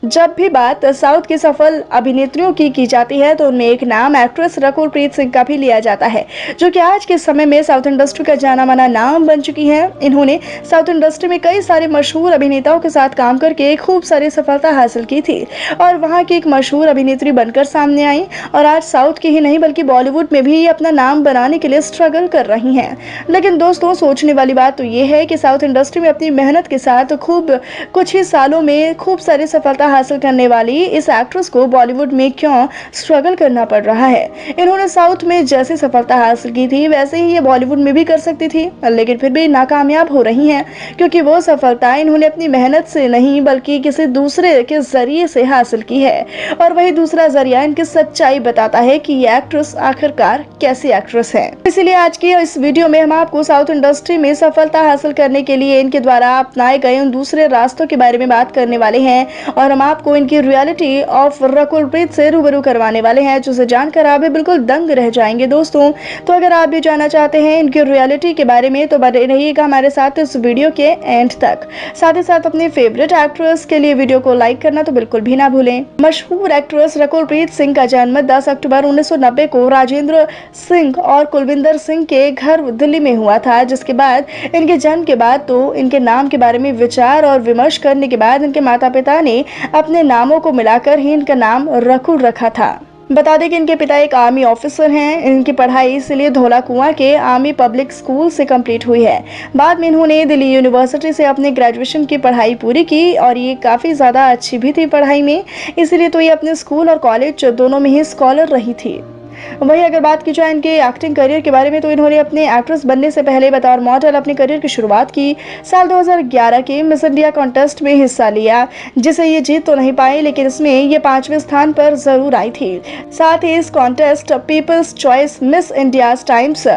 जब भी बात साउथ की सफल अभिनेत्रियों की जाती है तो उनमें एक नाम एक्ट्रेस रकुलप्रीत सिंह का भी लिया जाता है, जो कि आज के समय में साउथ इंडस्ट्री का जाना माना नाम बन चुकी हैं। इन्होंने साउथ इंडस्ट्री में कई सारे मशहूर अभिनेताओं के साथ काम करके खूब सारी सफलता हासिल की थी और वहां की एक मशहूर अभिनेत्री बनकर सामने आई और आज साउथ की ही नहीं बल्कि बॉलीवुड में भी अपना नाम बनाने के लिए स्ट्रगल कर रही हैं। लेकिन दोस्तों, सोचने वाली बात तो ये है कि साउथ इंडस्ट्री में अपनी मेहनत के साथ खूब कुछ ही सालों में खूब सारी सफलता हासिल करने वाली इस एक्ट्रेस को बॉलीवुड में क्यों स्ट्रगल करना पड़ रहा है। इन्होंने साउथ में जैसी सफलता हासिल की थी वैसे ही ये बॉलीवुड में भी कर सकती थी, लेकिन फिर भी नाकामयाब हो रही हैं क्योंकि वो सफलता इन्होंने अपनी मेहनत से नहीं बल्कि किसी दूसरे के जरिए से हासिल की है और वही दूसरा जरिया इनकी सच्चाई बताता है कि ये एक्ट्रेस आखिरकार कैसी एक्ट्रेस है। इसीलिए आज की इस वीडियो में हम आपको साउथ इंडस्ट्री में सफलता हासिल करने के लिए इनके द्वारा अपनाए गए उन दूसरे रास्तों के बारे में बात करने वाले हैं और हम आपको इनकी रियलिटी ऑफ रकुलप्रीत से रूबरू करवाने वाले हैं, जिसे जानकर आप भी बिल्कुल दंग रह जाएंगे। दोस्तों, तो अगर आप भी जानना चाहते हैं इनकी रियलिटी के बारे में तो बने रहिएगा हमारे साथ इस वीडियो के एंड तक। साथ ही साथ अपने फेवरेट एक्ट्रेस के लिए वीडियो को लाइक करना तो बिल्कुल भी ना भूलें। मशहूर एक्ट्रेस रकुलप्रीत सिंह का जन्म 10 अक्टूबर 1990 को राजेंद्र सिंह और कुलविंदर सिंह के घर दिल्ली में हुआ था, जिसके बाद इनके जन्म के बाद तो इनके नाम के बारे में विचार और विमर्श करने के बाद इनके माता पिता ने अपने नामों को मिलाकर ही इनका नाम रकुल रखा था। बता दें कि इनके पिता एक आर्मी ऑफिसर हैं। इनकी पढ़ाई इसलिए धौला कुआं के आर्मी पब्लिक स्कूल से कंप्लीट हुई है। बाद में इन्होंने दिल्ली यूनिवर्सिटी से अपने ग्रेजुएशन की पढ़ाई पूरी की और ये काफ़ी ज़्यादा अच्छी भी थी पढ़ाई में, इसलिए तो ये अपने स्कूल और कॉलेज दोनों में ही स्कॉलर रही थी। वहीं अगर बात की जाए इनके एक्टिंग करियर के बारे में तो इन्होंने अपने एक्ट्रेस बनने से पहले बतौर मॉडल अपने करियर की शुरुआत की। साल 2011 के मिस इंडिया कॉन्टेस्ट में हिस्सा लिया, जिसे ये जीत तो नहीं पाई लेकिन इसमें ये 5वें स्थान पर जरूर आई थी। साथ ही इस contest people's choice Miss India Times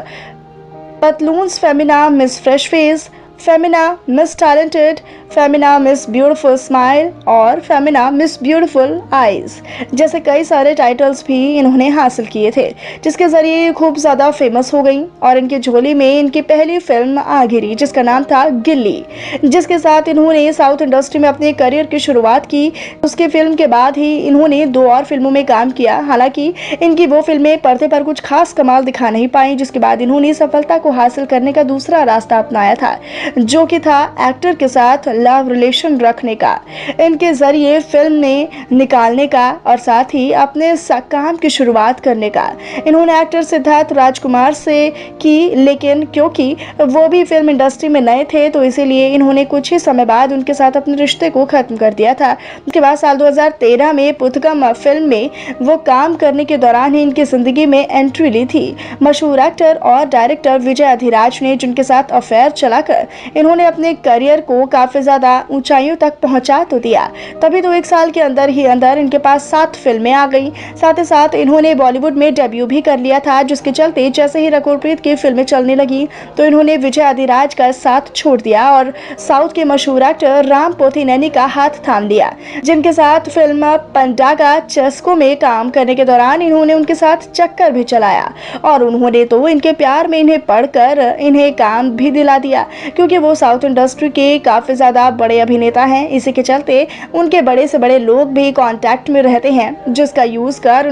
Pantaloons Femina Miss fresh face, Femina Miss talented, Femina Miss beautiful smile और फेमिना मिस ब्यूटीफुल आईज जैसे कई सारे टाइटल्स भी इन्होंने हासिल किए थे, जिसके जरिए ये खूब ज़्यादा फेमस हो गई और इनकी झोली में इनकी पहली फिल्म आ गिरी जिसका नाम था गिल्ली, जिसके साथ इन्होंने साउथ इंडस्ट्री में अपने करियर की शुरुआत की। उसकी फिल्म के बाद ही इन्होंने 2 और फिल्मों में काम किया। हालांकि इनकी वो फिल्में पर्दे पर कुछ खास कमाल दिखा नहीं पाई, जिसके बाद इन्होंने सफलता को हासिल करने का दूसरा रास्ता अपनाया था, जो कि था एक्टर के साथ लव रिलेशन रखने का, इनके जरिए फिल्म में निकालने का और साथ ही अपने काम की शुरुआत करने का। इन्होंने एक्टर सिद्धार्थ राजकुमार से की, लेकिन क्योंकि वो भी फिल्म इंडस्ट्री में नए थे तो इसीलिए इन्होंने कुछ ही समय बाद उनके साथ अपने रिश्ते को खत्म कर दिया था। उसके बाद साल 2013 में पुथगम फिल्म में वो काम करने के दौरान ही इनकी जिंदगी में एंट्री ली थी मशहूर एक्टर और डायरेक्टर विजय अधिराज ने, जिनके साथ अफेयर चलाकर इन्होंने अपने करियर को काफी ज्यादा ऊंचाइयों तक पहुंचा तो दिया। तभी तो 1 साल के अंदर ही इनके पास 7 फिल्में आ गई। साथ ही साथ इन्होंने बॉलीवुड में डेब्यू भी कर लिया था, जिसके चलते जैसे ही रकुलप्रीत की फिल्में चलने लगी तो इन्होंने विजय अधिराज का साथ छोड़ दिया और साउथ के मशहूर एक्टर राम पोथिनेनी का हाथ थाम लिया, जिनके साथ फिल्म पंडागा चस्को में काम करने के दौरान इन्होंने उनके साथ चक्कर भी चलाया और उन्होंने तो इनके प्यार में इन्हें पढ़कर इन्हें काम भी दिला दिया, क्योंकि वो साउथ इंडस्ट्री के काफी ज्यादा बड़े अभिनेता हैं। इसी के चलते उनके बड़े से बड़े लोग भी कांटेक्ट में रहते हैं, जिसका यूज कर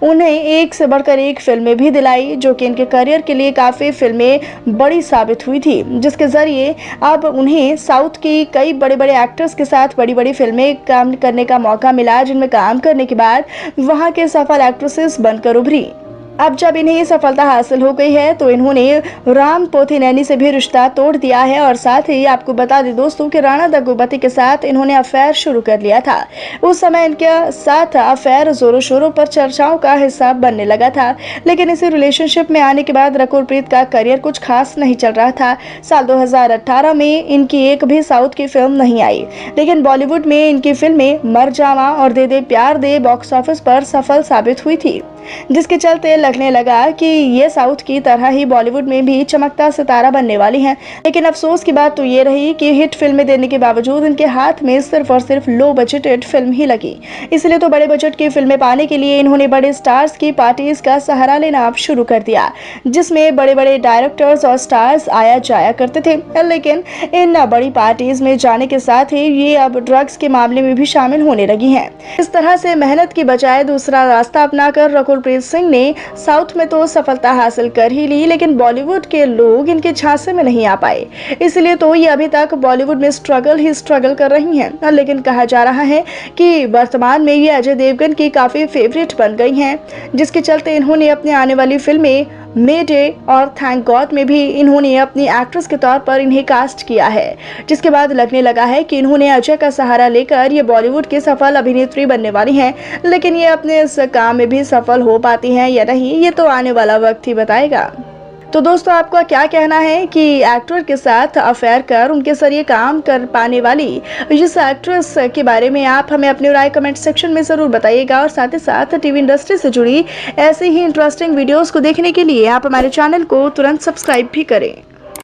उन्हें एक से बढ़कर एक फिल्में भी दिलाई, जो कि इनके करियर के लिए काफी फिल्में बड़ी साबित हुई थी, जिसके जरिए अब उन्हें साउथ की कई बड़े बड़े एक्टर्स के साथ बड़ी बड़ी फिल्में काम करने का मौका मिला, जिनमें काम करने के बाद वहां के सफल एक्ट्रेसेस बनकर उभरी। अब जब इन्हें ये सफलता हासिल हो गई है तो इन्होंने राम पोथिनेनी से भी रिश्ता तोड़ दिया है और साथ ही आपको बता दें दोस्तों कि राणा दग्गुबाती के साथ इन्होंने अफेयर शुरू कर लिया था। उस समय इनके साथ अफेयर जोरों शोरों पर चर्चाओं का हिस्सा बनने लगा था, लेकिन इसी रिलेशनशिप में आने के बाद रकुलप्रीत का करियर कुछ खास नहीं चल रहा था। साल 2018 में इनकी एक भी साउथ की फिल्म नहीं आई, लेकिन बॉलीवुड में इनकी फिल्में मर जावा और दे दे प्यार दे बॉक्स ऑफिस पर सफल साबित हुई थी, जिसके चलते लगने लगा कि ये साउथ की तरह ही बॉलीवुड में भी चमकता सितारा बनने वाली हैं। लेकिन अफसोस की बात तो ये रही कि हिट फिल्में देने के बावजूद इनके हाथ में सिर्फ और सिर्फ लो बजटेड फिल्म ही लगी। इसलिए तो बड़े बजट की फिल्में पाने के लिए इन्होंने बड़े स्टार्स की पार्टीज का सहारा लेना अब शुरू कर दिया, जिसमें बड़े बड़े डायरेक्टर्स और स्टार्स आया जाया करते थे। लेकिन इन बड़ी पार्टीज में जाने के साथ ही ये अब ड्रग्स के मामले में भी शामिल होने लगी हैं। इस तरह से मेहनत की बजाय दूसरा रास्ता अपनाकर रकुल प्रीत सिंह ने साउथ में तो सफलता हासिल कर ही ली, लेकिन बॉलीवुड के लोग इनके झांसे में नहीं आ पाए। इसलिए तो ये अभी तक बॉलीवुड में स्ट्रगल कर रही हैं। लेकिन कहा जा रहा है कि वर्तमान में ये अजय देवगन की काफी फेवरेट बन गई हैं, जिसके चलते इन्होंने अपने आने वाली फिल्में मे डे और थैंक गॉड में भी इन्होंने अपनी एक्ट्रेस के तौर पर इन्हें कास्ट किया है, जिसके बाद लगने लगा है कि इन्होंने अजय का सहारा लेकर ये बॉलीवुड की सफल अभिनेत्री बनने वाली हैं। लेकिन ये अपने इस काम में भी सफल हो पाती हैं या नहीं, ये तो आने वाला वक्त ही बताएगा। तो दोस्तों, आपका क्या कहना है कि एक्टर के साथ अफेयर कर उनके जरिए काम कर पाने वाली इस एक्ट्रेस के बारे में आप हमें अपनी राय कमेंट सेक्शन में ज़रूर बताइएगा। और साथ ही साथ टीवी इंडस्ट्री से जुड़ी ऐसी ही इंटरेस्टिंग वीडियोस को देखने के लिए आप हमारे चैनल को तुरंत सब्सक्राइब भी करें।